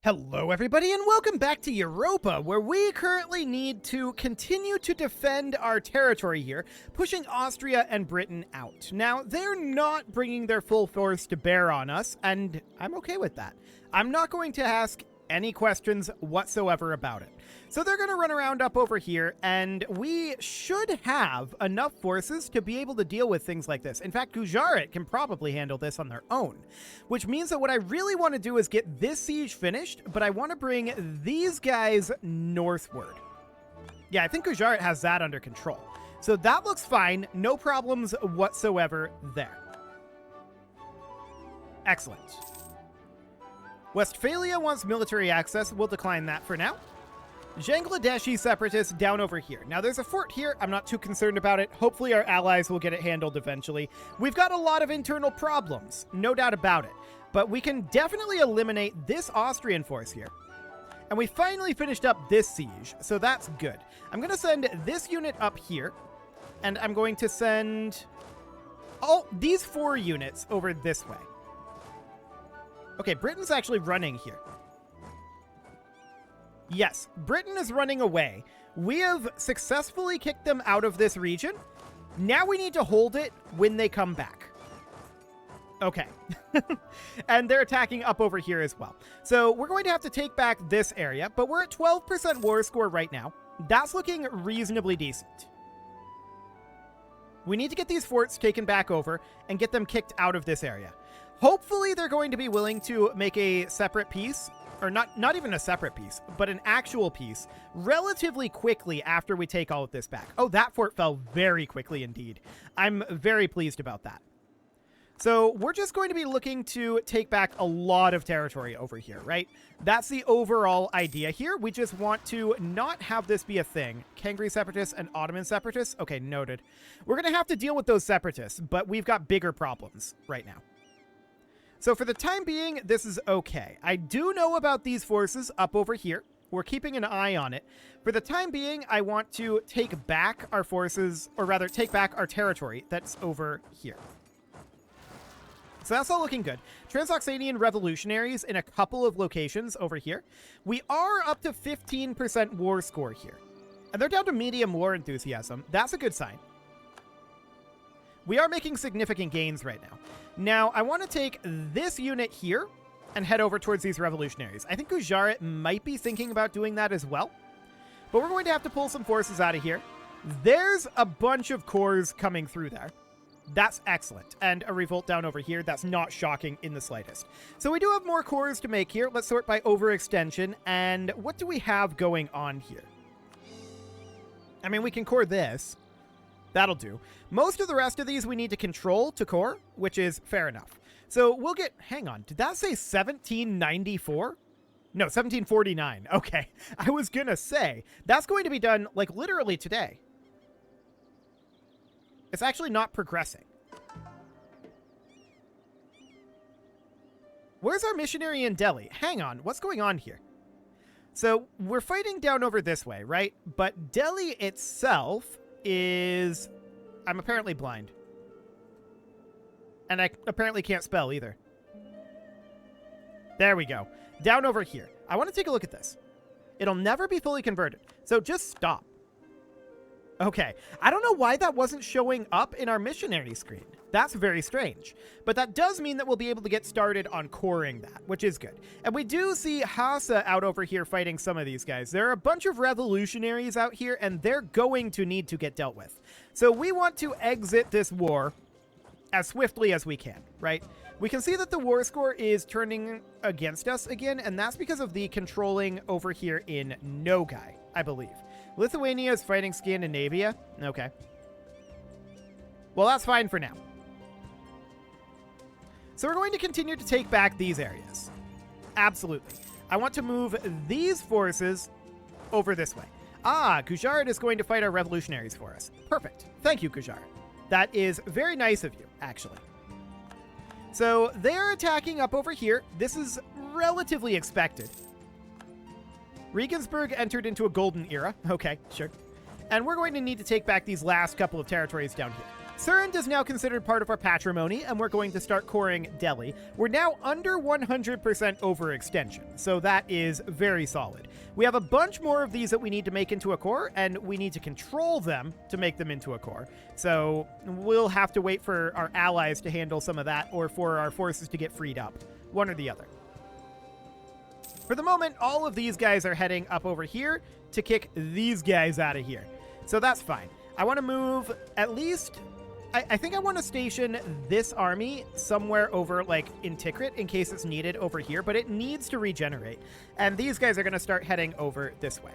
Hello everybody and welcome back to Europa, where we currently need to continue to defend our territory here, pushing Austria and Britain out. Now, they're not bringing their full force to bear on us, and I'm okay with that. I'm not going to ask any questions whatsoever about it. So they're going to run around up over here, and we should have enough forces to be able to deal with things like this. In fact, Gujarat can probably handle this on their own, which means that what I really want to do is get this siege finished, but I want to bring these guys northward. Yeah, I think Gujarat has that under control. So that looks fine. No problems whatsoever there. Excellent. Westphalia wants military access. We'll decline that for now. Bangladeshi separatists down over here. Now, there's a fort here. I'm not too concerned about it. Hopefully, our allies will get it handled eventually. We've got a lot of internal problems, no doubt about it. But we can definitely eliminate this Austrian force here. And we finally finished up this siege, so that's good. I'm going to send this unit up here, and I'm going to send these 4 units over this way. Okay, Britain's actually running here. Yes, Britain is running away. We have successfully kicked them out of this region. Now we need to hold it when they come back. Okay. And they're attacking up over here as well. So we're going to have to take back this area, but we're at 12% war score right now. That's looking reasonably decent. We need to get these forts taken back over and get them kicked out of this area. Hopefully they're going to be willing to make a separate peace, or not even a separate piece, but an actual piece relatively quickly after we take all of this back. Oh, that fort fell very quickly indeed. I'm very pleased about that. So we're just going to be looking to take back a lot of territory over here, right? That's the overall idea here. We just want to not have this be a thing. Kangri separatists and Ottoman separatists? Okay, noted. We're going to have to deal with those separatists, but we've got bigger problems right now. So for the time being, this is okay. I do know about these forces up over here. We're keeping an eye on it. For the time being, I want to take back our forces, or rather take back our territory that's over here. So that's all looking good. Transoxanian revolutionaries in a couple of locations over here. We are up to 15% war score here. And they're down to medium war enthusiasm. That's a good sign. We are making significant gains right now. Now, I want to take this unit here and head over towards these revolutionaries. I think Gujarat might be thinking about doing that as well. But we're going to have to pull some forces out of here. There's a bunch of corps coming through there. That's excellent. And a revolt down over here. That's not shocking in the slightest. So we do have more corps to make here. Let's sort by overextension. And what do we have going on here? I mean, we can core this. That'll do. Most of the rest of these we need to control to core, which is fair enough. So we'll get... Hang on. Did that say 1794? No, 1749. Okay. I was going to say, that's going to be done, like, literally today. It's actually not progressing. Where's our missionary in Delhi? Hang on. What's going on here? So we're fighting down over this way, right? But Delhi itself is... I'm apparently blind. And I apparently can't spell either. There we go. Down over here. I want to take a look at this. It'll never be fully converted. So just stop. Okay. I don't know why that wasn't showing up in our missionary screen. That's very strange. But that does mean that we'll be able to get started on coring that, which is good. And we do see Hassa out over here fighting some of these guys. There are a bunch of revolutionaries out here, and they're going to need to get dealt with. So we want to exit this war as swiftly as we can, right? We can see that the war score is turning against us again, and that's because of the controlling over here in Nogai, I believe. Lithuania is fighting Scandinavia. Okay. Well, that's fine for now. So we're going to continue to take back these areas. Absolutely. I want to move these forces over this way. Ah, Gujarat is going to fight our revolutionaries for us. Perfect. Thank you, Gujarat. That is very nice of you, actually. So they're attacking up over here. This is relatively expected. Regensburg entered into a golden era. Okay, sure. And we're going to need to take back these last couple of territories down here. Surrend is now considered part of our patrimony, and we're going to start coring Delhi. We're now under 100% overextension, so that is very solid. We have a bunch more of these that we need to make into a core, and we need to control them to make them into a core. So we'll have to wait for our allies to handle some of that, or for our forces to get freed up. One or the other. For the moment, all of these guys are heading up over here to kick these guys out of here. So that's fine. I want to move at least... I think I want to station this army somewhere over, like, in Tikrit in case it's needed over here, but it needs to regenerate. And these guys are going to start heading over this way.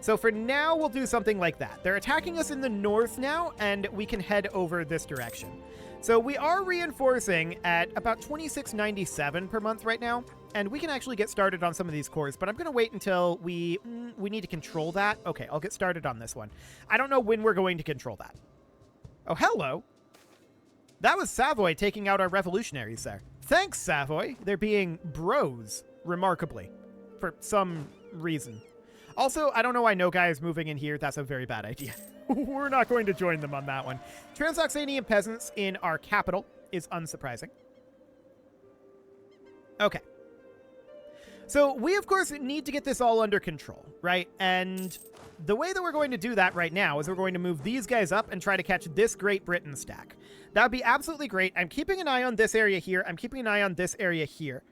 So for now, we'll do something like that. They're attacking us in the north now, and we can head over this direction. So we are reinforcing at about 2697 per month right now, and we can actually get started on some of these cores, but I'm going to wait until we need to control that. Okay, I'll get started on this one. I don't know when we're going to control that. Oh, hello. That was Savoy taking out our revolutionaries there. Thanks, Savoy. They're being bros, remarkably, for some reason. Also, I don't know why no guy is moving in here. That's a very bad idea. We're not going to join them on that one. Transoxanian peasants in our capital is unsurprising. Okay. So we, of course, need to get this all under control, right? And the way that we're going to do that right now is we're going to move these guys up and try to catch this Great Britain stack. That would be absolutely great. I'm keeping an eye on this area here. I'm keeping an eye on this area here.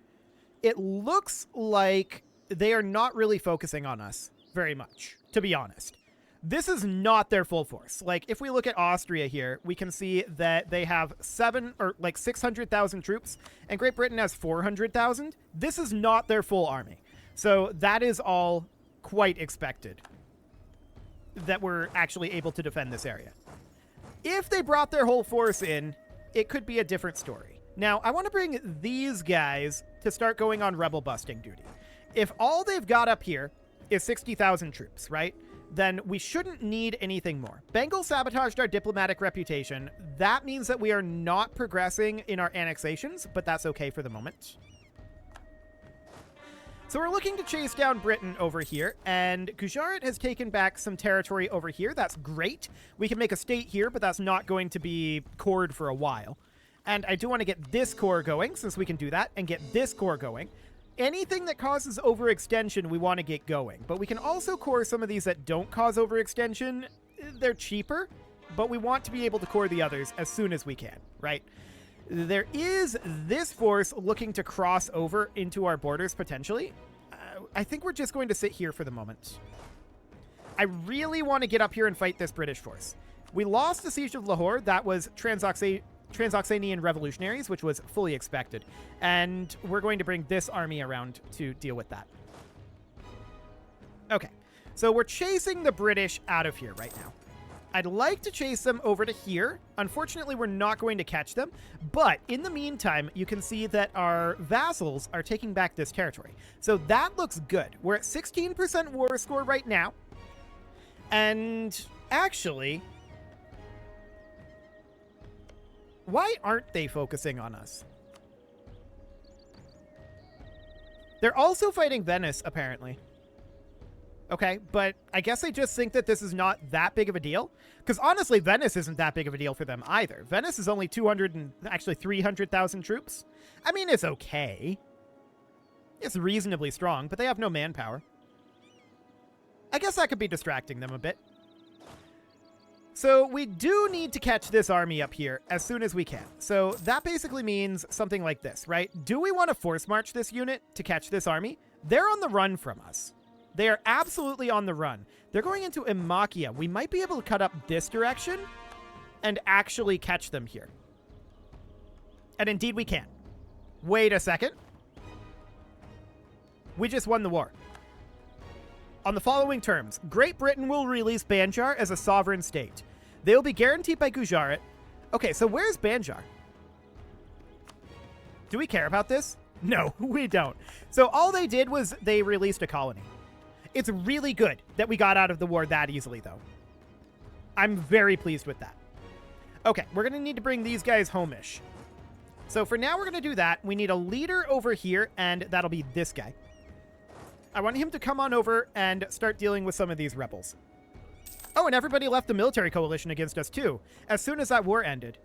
It looks like they are not really focusing on us very much, to be honest. This is not their full force. Like, if we look at Austria here, we can see that they have 600,000 troops, and Great Britain has 400,000. This is not their full army. So that is all quite expected, that we're actually able to defend this area. If they brought their whole force in, it could be a different story. Now, I want to bring these guys to start going on rebel busting duty. If all they've got up here is 60,000 troops, right? Then we shouldn't need anything more. Bengal sabotaged our diplomatic reputation. That means that we are not progressing in our annexations, but that's okay for the moment. So we're looking to chase down Britain over here, and Gujarat has taken back some territory over here. That's great. We can make a state here, but that's not going to be cored for a while. And I do want to get this core going, since we can do that, and get this core going. Anything that causes overextension, we want to get going. But we can also core some of these that don't cause overextension. They're cheaper, but we want to be able to core the others as soon as we can, right? There is this force looking to cross over into our borders, potentially. I think we're just going to sit here for the moment. I really want to get up here and fight this British force. We lost the Siege of Lahore. That was Transoxanian revolutionaries, which was fully expected. And we're going to bring this army around to deal with that. Okay, so we're chasing the British out of here right now. I'd like to chase them over to here. Unfortunately, we're not going to catch them. But in the meantime, you can see that our vassals are taking back this territory. So that looks good. We're at 16% war score right now. And actually, why aren't they focusing on us? They're also fighting Venice, apparently. Okay, but I guess they just think that this is not that big of a deal. Because honestly, Venice isn't that big of a deal for them either. Venice is only 300,000 troops. I mean, it's okay. It's reasonably strong, but they have no manpower. I guess that could be distracting them a bit. So we do need to catch this army up here as soon as we can. So that basically means something like this, right? Do we want to force march this unit to catch this army? They're on the run from us. They are absolutely on the run. They're going into Imakia. We might be able to cut up this direction and actually catch them here. And indeed we can. Wait a second. We just won the war. On the following terms, Great Britain will release Banjar as a sovereign state. They will be guaranteed by Gujarat. Okay, so where's Banjar? Do we care about this? No, we don't. So all they did was they released a colony. It's really good that we got out of the war that easily, though. I'm very pleased with that. Okay, we're going to need to bring these guys home-ish. So for now, we're going to do that. We need a leader over here, and that'll be this guy. I want him to come on over and start dealing with some of these rebels. Oh, and everybody left the military coalition against us, too, as soon as that war ended.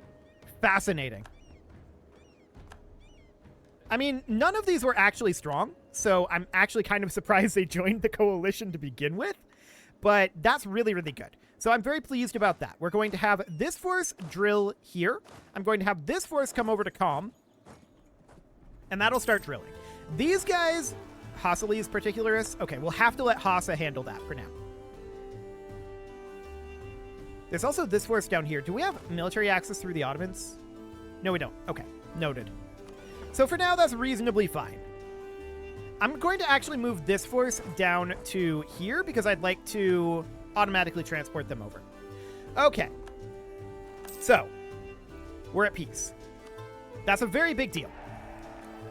Fascinating. I mean, none of these were actually strong, so I'm actually kind of surprised they joined the coalition to begin with, but that's really, really good. So I'm very pleased about that. We're going to have this force drill here. I'm going to have this force come over to Calm, and that'll start drilling. These guys, Hasseles Particularis, okay, we'll have to let Hassa handle that for now. There's also this force down here. Do we have military access through the Ottomans? No, we don't. Okay, noted. So for now, that's reasonably fine. I'm going to actually move this force down to here because I'd like to automatically transport them over. Okay. So, we're at peace. That's a very big deal.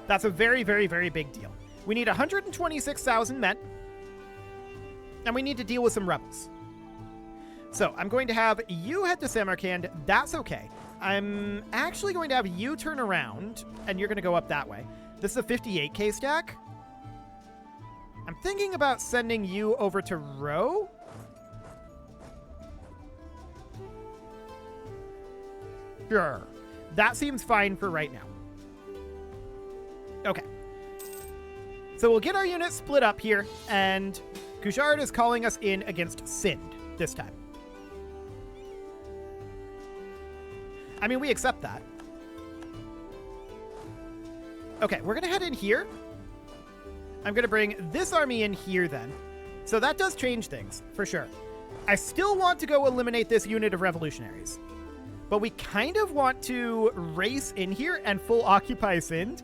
That's a very, very, very big deal. We need 126,000 men, and we need to deal with some rebels. So, I'm going to have you head to Samarkand. That's okay. I'm actually going to have you turn around, and you're going to go up that way. This is a 58k stack. I'm thinking about sending you over to Row. Sure. That seems fine for right now. Okay. So we'll get our units split up here, and Gujarat is calling us in against Sind this time. I mean, we accept that. Okay, we're going to head in here. I'm going to bring this army in here then. So that does change things, for sure. I still want to go eliminate this unit of revolutionaries. But we kind of want to race in here and full occupy Sind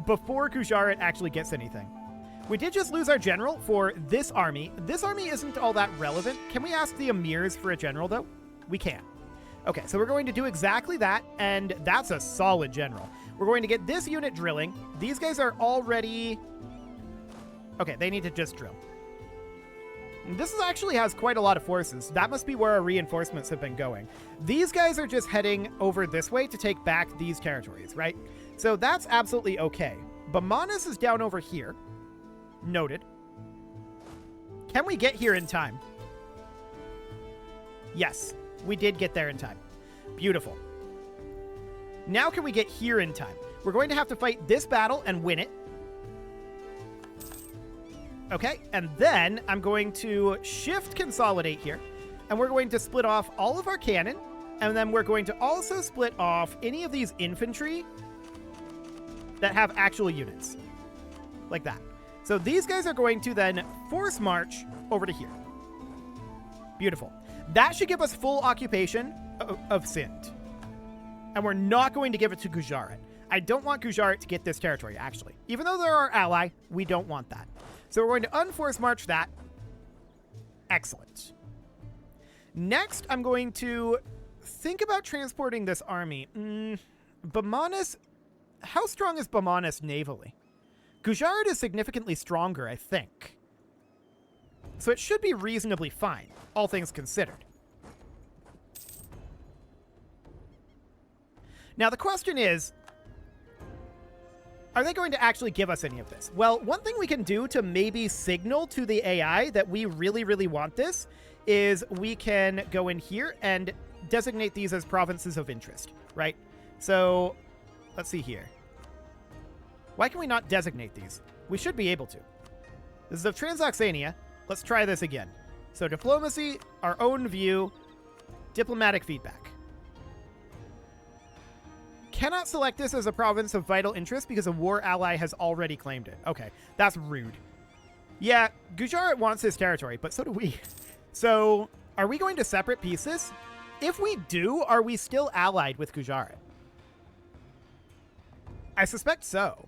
before Gujarat actually gets anything. We did just lose our general for this army. This army isn't all that relevant. Can we ask the emirs for a general, though? We can. Okay, so we're going to do exactly that, and that's a solid general. We're going to get this unit drilling. These guys are already... Okay, they need to just drill. This actually has quite a lot of forces. That must be where our reinforcements have been going. These guys are just heading over this way to take back these territories, right? So that's absolutely okay. Bamanas is down over here. Noted. Can we get here in time? Yes, we did get there in time. Beautiful. Now can we get here in time? We're going to have to fight this battle and win it. Okay, and then I'm going to shift consolidate here, and we're going to split off all of our cannon, and then we're going to also split off any of these infantry that have actual units, like that. So these guys are going to then force march over to here. Beautiful. That should give us full occupation of Sind, and we're not going to give it to Gujarat. I don't want Gujarat to get this territory, actually. Even though they're our ally, we don't want that. So we're going to unforce march that. Excellent. Next, I'm going to think about transporting this army. Bamanas, how strong is Bamanas navally? Gujarat is significantly stronger, I think. So it should be reasonably fine, all things considered. Now the question is, are they going to actually give us any of this? Well, one thing we can do to maybe signal to the AI that we really, really want this is we can go in here and designate these as provinces of interest, right? So let's see here. Why can we not designate these? We should be able to. This is of Transoxania. Let's try this again. So diplomacy, our own view, diplomatic feedback. Cannot select this as a province of vital interest because a war ally has already claimed it. Okay, that's rude. Yeah, Gujarat wants this territory, but so do we. So, are we going to separate piece this? If we do, are we still allied with Gujarat? I suspect so.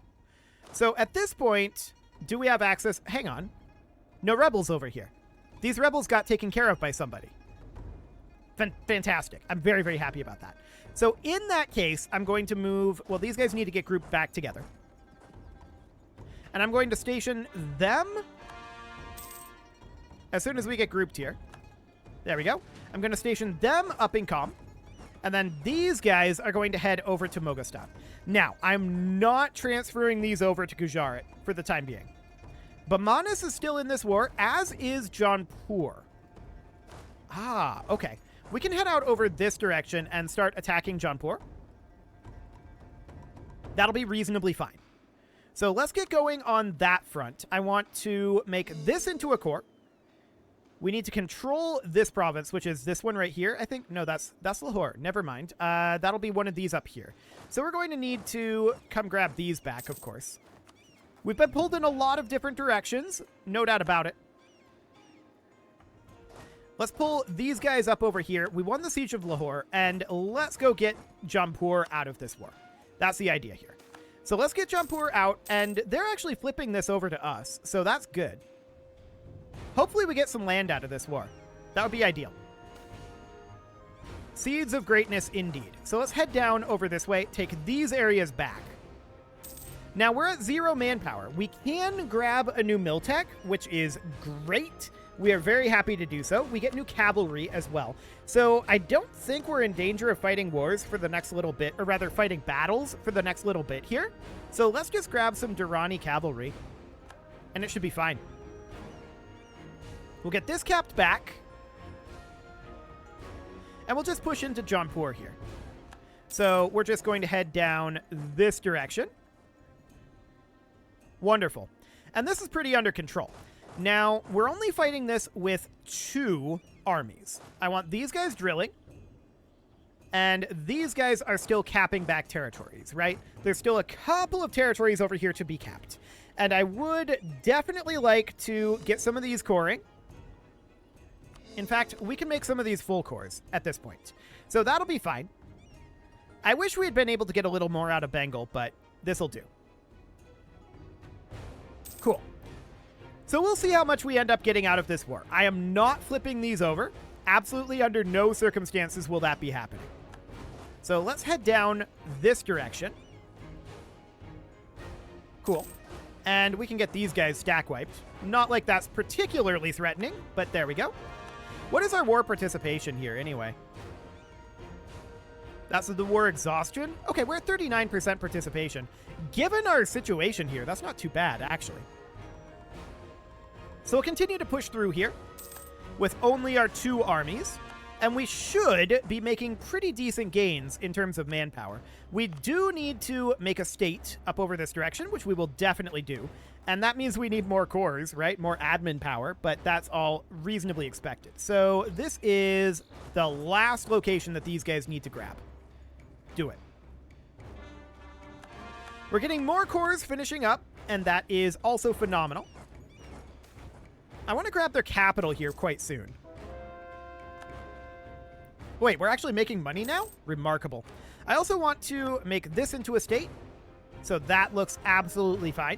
So, at this point, do we have access? Hang on. No rebels over here. These rebels got taken care of by somebody. Fantastic. I'm very, very happy about that. So in that case, I'm going to move... Well, these guys need to get grouped back together. And I'm going to station them as soon as we get grouped here. There we go. I'm going to station them up in Com. And then these guys are going to head over to Moghastan. Now, I'm not transferring these over to Gujarat for the time being. Bamanas is still in this war, as is Jaunpur. Ah, okay. We can head out over this direction and start attacking Jaunpur. That'll be reasonably fine. So let's get going on that front. I want to make this into a core. We need to control this province, which is this one right here, I think. No, that's Lahore. Never mind. That'll be one of these up here. So we're going to need to come grab these back, of course. We've been pulled in a lot of different directions. No doubt about it. Let's pull these guys up over here. We won the Siege of Lahore, and let's go get Jaunpur out of this war. That's the idea here. So let's get Jaunpur out, and they're actually flipping this over to us, so that's good. Hopefully we get some land out of this war. That would be ideal. Seeds of greatness indeed. So let's head down over this way, take these areas back. Now we're at 0 manpower. We can grab a new mill tech, which is great. We are very happy to do so. We get new cavalry as well. So I don't think we're in danger of fighting wars for the next little bit, or rather fighting battles for the next little bit here. So let's just grab some Durrani cavalry, and it should be fine. We'll get this capped back, and we'll just push into Jaunpur here. So we're just going to head down this direction. Wonderful. And this is pretty under control. Now, we're only fighting this with 2 armies. I want these guys drilling, and these guys are still capping back territories, right? There's still a couple of territories over here to be capped. And I would definitely like to get some of these coring. In fact, we can make some of these full cores at this point. So that'll be fine. I wish we had been able to get a little more out of Bengal, but this'll do. Cool. So we'll see how much we end up getting out of this war. I am not flipping these over. Absolutely under no circumstances will that be happening. So let's head down this direction. Cool. And we can get these guys stack wiped. Not like that's particularly threatening, but there we go. What is our war participation here anyway? That's the war exhaustion? Okay, we're at 39% participation. Given our situation here, that's not too bad, actually. So we'll continue to push through here with only our 2 armies, and we should be making pretty decent gains in terms of manpower. We do need to make a state up over this direction, which we will definitely do, and that means we need more cores, right? More admin power, but that's all reasonably expected. So this is the last location that these guys need to grab. Do it. We're getting more cores finishing up, and that is also phenomenal. I want to grab their capital here quite soon. Wait, we're actually making money now? Remarkable. I also want to make this into a state, so that looks absolutely fine.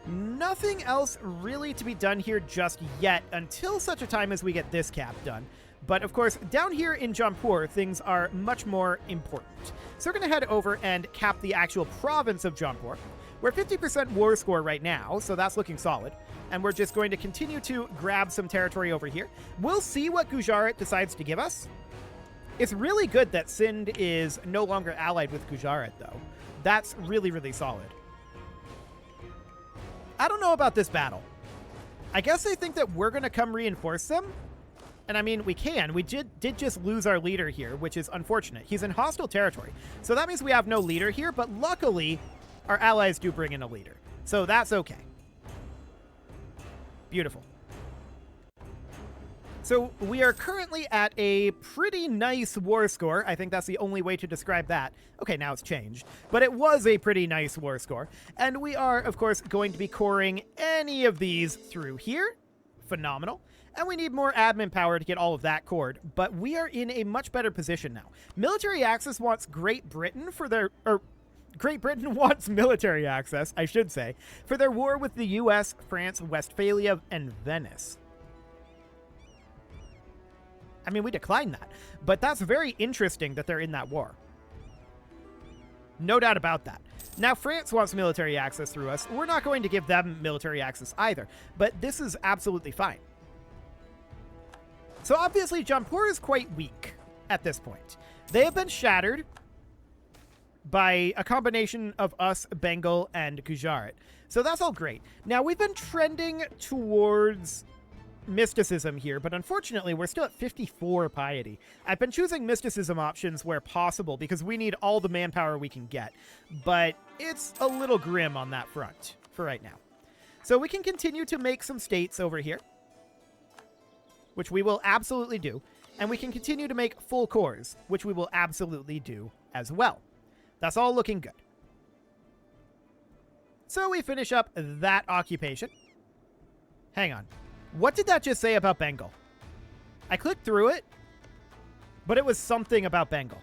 Nothing else really to be done here just yet until such a time as we get this cap done. But of course, down here in Jaunpur, things are much more important. So we're going to head over and cap the actual province of Jaunpur. We're 50% war score right now, so that's looking solid. And we're just going to continue to grab some territory over here. We'll see what Gujarat decides to give us. It's really good that Sindh is no longer allied with Gujarat, though. That's really, really solid. I don't know about this battle. I guess they think that we're going to come reinforce them. And I mean, we can. We did just lose our leader here, which is unfortunate. He's in hostile territory. So that means we have no leader here, but luckily, our allies do bring in a leader. So that's okay. Beautiful. So we are currently at a pretty nice war score. I think that's the only way to describe that. Okay, now it's changed. But it was a pretty nice war score. And we are, of course, going to be coring any of these through here. Phenomenal. And we need more admin power to get all of that cored. But we are in a much better position now. Military Axis wants Great Britain for their... Great Britain wants military access, I should say, for their war with the US, France, Westphalia, and Venice. I mean, we declined that, but that's very interesting that they're in that war. No doubt about that. Now, France wants military access through us. We're not going to give them military access either, but this is absolutely fine. So obviously, Jaunpur is quite weak at this point. They have been shattered by a combination of us, Bengal, and Gujarat. So that's all great. Now, we've been trending towards mysticism here, but unfortunately we're still at 54 piety. I've been choosing mysticism options where possible because we need all the manpower we can get, but it's a little grim on that front for right now. So we can continue to make some states over here, which we will absolutely do, and we can continue to make full cores, which we will absolutely do as well. That's all looking good. So we finish up that occupation. Hang on. What did that just say about Bengal? I clicked through it, but it was something about Bengal.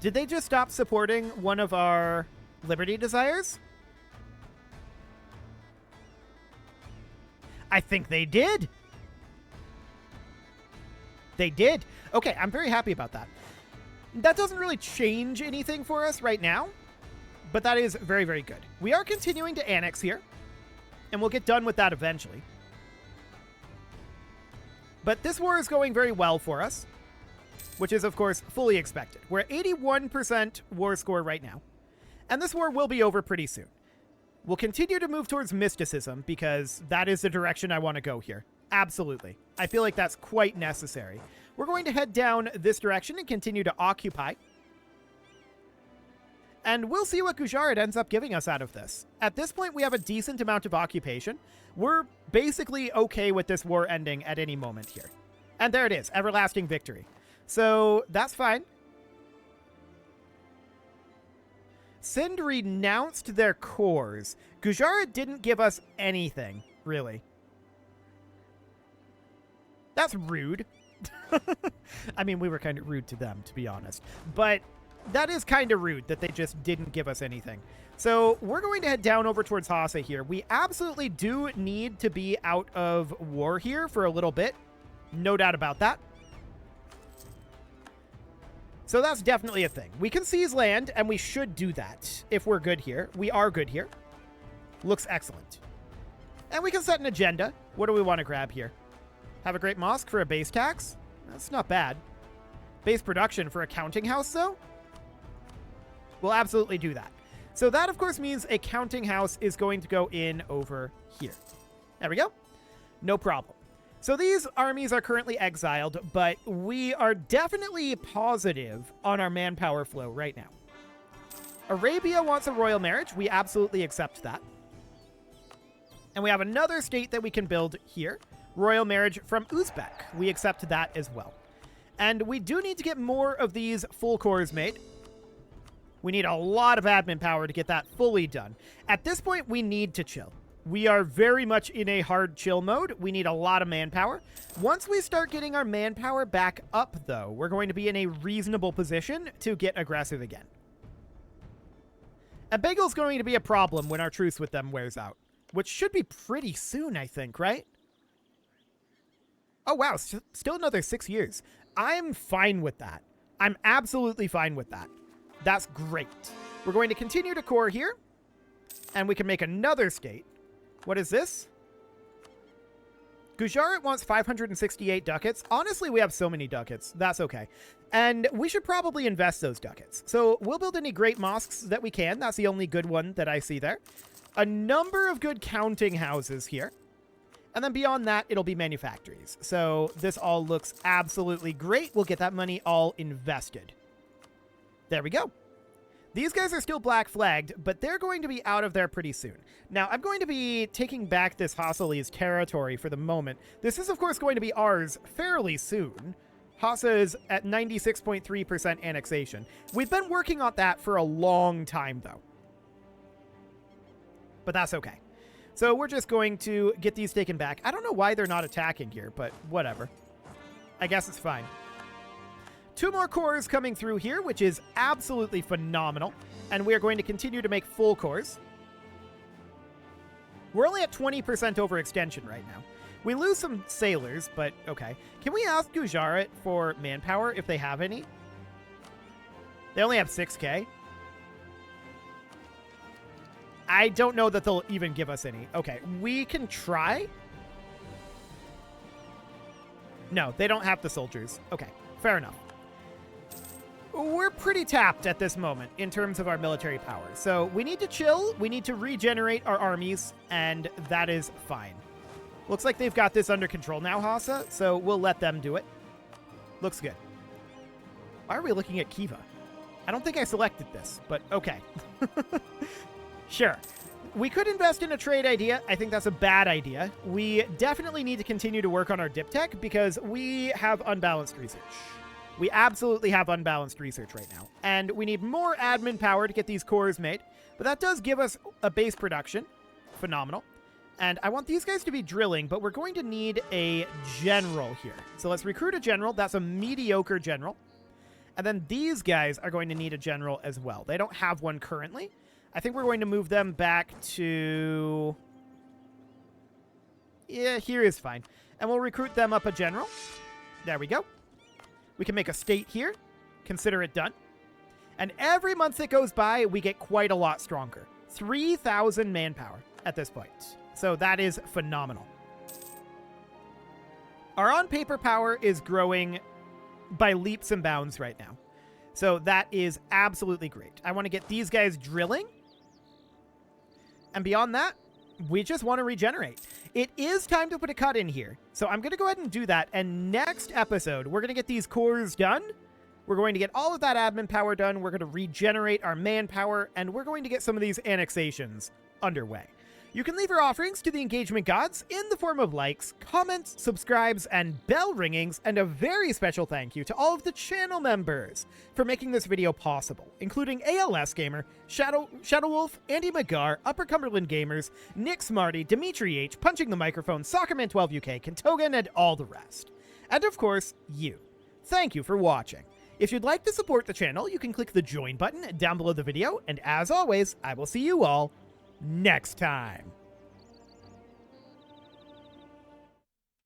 Did they just stop supporting one of our liberty desires? I think they did. They did. Okay, I'm very happy about that. That doesn't really change anything for us right now, but that is very, very good. We are continuing to annex here, and we'll get done with that eventually. But this war is going very well for us, which is, of course, fully expected. We're at 81% war score right now, and this war will be over pretty soon. We'll continue to move towards mysticism because that is the direction I want to go here. Absolutely. I feel like that's quite necessary. We're going to head down this direction and continue to occupy. And we'll see what Gujarat ends up giving us out of this. At this point, we have a decent amount of occupation. We're basically okay with this war ending at any moment here. And there it is, everlasting victory. So that's fine. Sindh renounced their cores. Gujarat didn't give us anything, really. That's rude. I mean, we were kind of rude to them, to be honest. But that is kind of rude that they just didn't give us anything. So we're going to head down over towards Hassa here. We absolutely do need to be out of war here for a little bit. No doubt about that. So that's definitely a thing. We can seize land, and we should do that if we're good here. We are good here. Looks excellent. And we can set an agenda. What do we want to grab here? Have a great mosque for a base tax? That's not bad. Base production for a counting house, though? We'll absolutely do that. So that, of course, means a counting house is going to go in over here. There we go. No problem. So these armies are currently exiled, but we are definitely positive on our manpower flow right now. Arabia wants a royal marriage. We absolutely accept that. And we have another state that we can build here. Royal marriage from Uzbek. We accept that as well. And we do need to get more of these full cores made. We need a lot of admin power to get that fully done. At this point, we need to chill. We are very much in a hard chill mode. We need a lot of manpower. Once we start getting our manpower back up, though, we're going to be in a reasonable position to get aggressive again. And Bengal's going to be a problem when our truce with them wears out, which should be pretty soon, I think, right? Oh, wow. Still another 6 years. I'm fine with that. I'm absolutely fine with that. That's great. We're going to continue to core here, and we can make another state. What is this? Gujarat wants 568 ducats. Honestly, we have so many ducats. That's okay. And we should probably invest those ducats. So we'll build any great mosques that we can. That's the only good one that I see there. A number of good counting houses here. And then beyond that, it'll be manufactories. So this all looks absolutely great. We'll get that money all invested. There we go. These guys are still black flagged, but they're going to be out of there pretty soon. Now, I'm going to be taking back this Hassalis territory for the moment. This is, of course, going to be ours fairly soon. Hassa is at 96.3% annexation. We've been working on that for a long time, though. But that's okay. So we're just going to get these taken back. I don't know why they're not attacking here, but whatever. I guess it's fine. 2 more cores coming through here, which is absolutely phenomenal. And we are going to continue to make full cores. We're only at 20% overextension right now. We lose some sailors, but okay. Can we ask Gujarat for manpower if they have any? They only have 6K. I don't know that they'll even give us any. Okay, we can try. No, they don't have the soldiers. Okay, fair enough. we're pretty tapped at this moment in terms of our military power. So we need to chill, we need to regenerate our armies, and that is fine. Looks like they've got this under control now, Hassa, so we'll let them do it. Looks good. Why are we looking at Kiva? I don't think I selected this, but okay. Sure. We could invest in a trade idea. I think that's a bad idea. We definitely need to continue to work on our dip tech because we have unbalanced research. We absolutely have unbalanced research right now. And we need more admin power to get these cores made. But that does give us a base production. Phenomenal. And I want these guys to be drilling, but we're going to need a general here. So let's recruit a general. That's a mediocre general. And then these guys are going to need a general as well. They don't have one currently. I think we're going to move them back to... Yeah, here is fine. And we'll recruit them up a general. There we go. We can make a state here. Consider it done. And every month that goes by, we get quite a lot stronger. 3,000 manpower at this point. So that is phenomenal. Our on-paper power is growing by leaps and bounds right now. So that is absolutely great. I want to get these guys drilling. And beyond that, we just want to regenerate. It is time to put a cut in here. So I'm going to go ahead and do that. And next episode, we're going to get these cores done. We're going to get all of that admin power done. We're going to regenerate our manpower. And we're going to get some of these annexations underway. You can leave your offerings to the engagement gods in the form of likes, comments, subscribes, and bell ringings, and a very special thank you to all of the channel members for making this video possible, including ALS Gamer, Shadowwolf, Andy McGar, Upper Cumberland Gamers, Nick Smarty, Dimitri H, Punching the Microphone, Soccerman12UK, Kentogan, and all the rest. And of course, you. Thank you for watching. If you'd like to support the channel, you can click the join button down below the video, and as always, I will see you all next time.